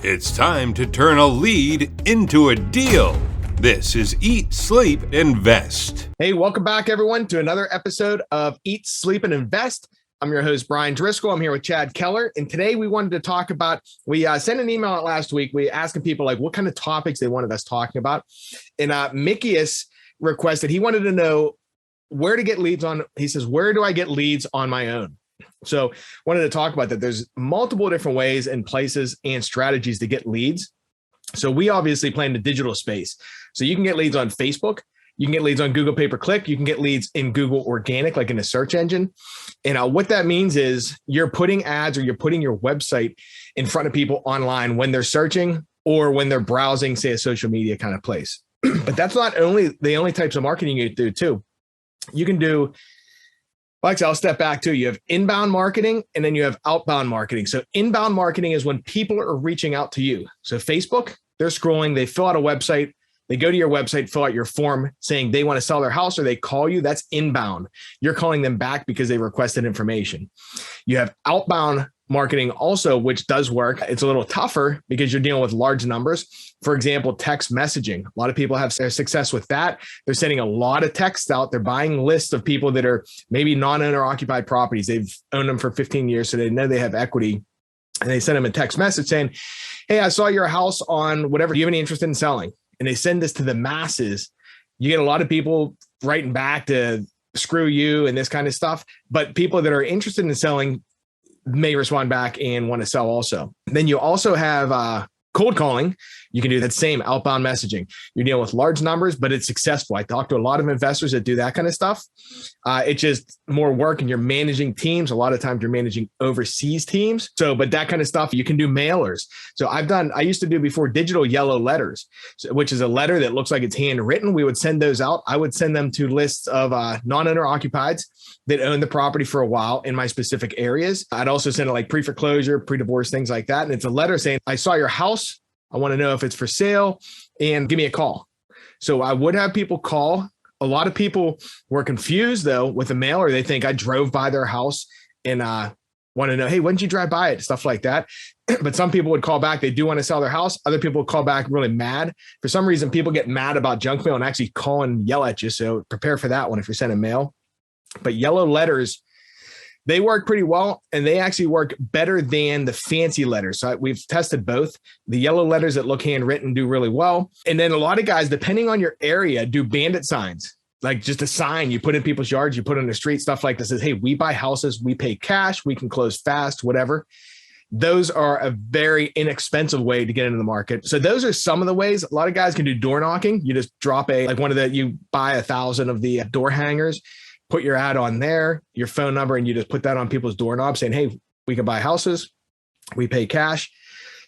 It's time to turn a lead into a deal. This is Eat, Sleep, Invest. Hey, welcome back, everyone, to another episode of Eat, Sleep, and Invest. I'm your host, Bryan Driscoll. I'm here with Chad Keller. And today we wanted to talk about, we sent an email out last week. We asking people like what kind of topics they wanted us talking about. And Mikius requested, he wanted to know where to get leads on. He says, where do I get leads on my own? So wanted to talk about that. There's multiple different ways and places and strategies to get leads. So we obviously play in the digital space. So you can get leads on Facebook. You can get leads on Google pay-per-click. You can get leads in Google organic, like in a search engine. And what that means is you're putting ads or you're putting your website in front of people online when they're searching or when they're browsing, say, a social media kind of place. But that's not the only types of marketing you do too. You can do, well, actually, I'll step back too. You have inbound marketing and then you have outbound marketing. So inbound marketing is when people are reaching out to you. So Facebook, they're scrolling, they fill out a website. They go to your website, fill out your form saying they want to sell their house, or they call you. That's inbound. You're calling them back because they requested information. You have outbound marketing also, which does work. It's a little tougher because you're dealing with large numbers. For example, text messaging. A lot of people have success with that. They're sending a lot of texts out. They're buying lists of people that are maybe non-owner occupied properties. They've owned them for 15 years, so they know they have equity. And they send them a text message saying, hey, I saw your house on whatever. Do you have any interest in selling? And they send this to the masses. You get a lot of people writing back to screw you and this kind of stuff. But people that are interested in selling may respond back and want to sell also. Then you also have cold calling. You can do that same outbound messaging. You're dealing with large numbers, but it's successful. I talk to a lot of investors that do that kind of stuff. It's just more work and you're managing teams. A lot of times you're managing overseas teams. So, but that kind of stuff, you can do mailers. So I used to do before digital yellow letters, which is a letter that looks like it's handwritten. We would send those out. I would send them to lists of non-owner occupieds that own the property for a while in my specific areas. I'd also send it like pre-foreclosure, pre-divorce, things like that. And it's a letter saying, I saw your house. I want to know if it's for sale and give me a call. So I would have people call. A lot of people were confused though with a mailer. They think I drove by their house and want to know, hey, when did you drive by it? Stuff like that. But some people would call back. They do want to sell their house. Other people would call back really mad. For some reason, people get mad about junk mail and actually call and yell at you. So prepare for that one if you're sending mail. But yellow letters, they work pretty well, and they actually work better than the fancy letters. So we've tested both. The yellow letters that look handwritten do really well. And then a lot of guys, depending on your area, do bandit signs, like just a sign you put in people's yards, you put on the street, stuff like this. Says, hey, we buy houses, we pay cash, we can close fast, whatever. Those are a very inexpensive way to get into the market. So those are some of the ways. A lot of guys can do door knocking. You just drop you buy 1,000 of the door hangers, put your ad on there, your phone number, and you just put that on people's doorknobs saying, hey, we can buy houses, we pay cash.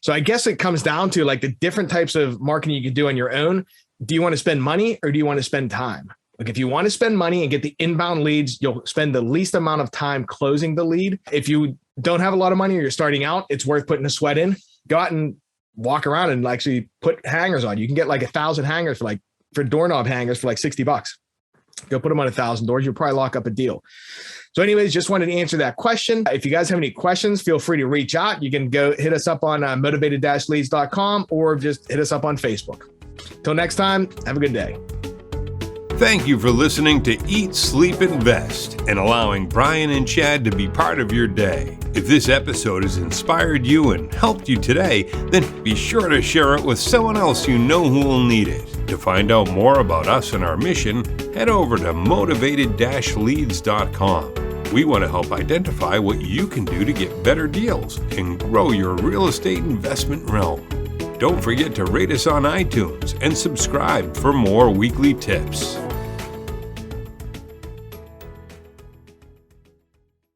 So I guess it comes down to like the different types of marketing you can do on your own. Do you want to spend money or do you want to spend time? Like if you want to spend money and get the inbound leads, you'll spend the least amount of time closing the lead. If you don't have a lot of money or you're starting out, it's worth putting a sweat in. Go out and walk around and actually put hangers on. You can get like 1,000 hangers for doorknob hangers for like $60. Go put them on 1,000 doors. You'll probably lock up a deal. So anyways, just wanted to answer that question. If you guys have any questions, feel free to reach out. You can go hit us up on motivated-leads.com or just hit us up on Facebook. Till next time, have a good day. Thank you for listening to Eat, Sleep, Invest and allowing Bryan and Chad to be part of your day. If this episode has inspired you and helped you today, then be sure to share it with someone else you know who will need it. To find out more about us and our mission, head over to motivated-leads.com. We want to help identify what you can do to get better deals and grow your real estate investment realm. Don't forget to rate us on iTunes and subscribe for more weekly tips.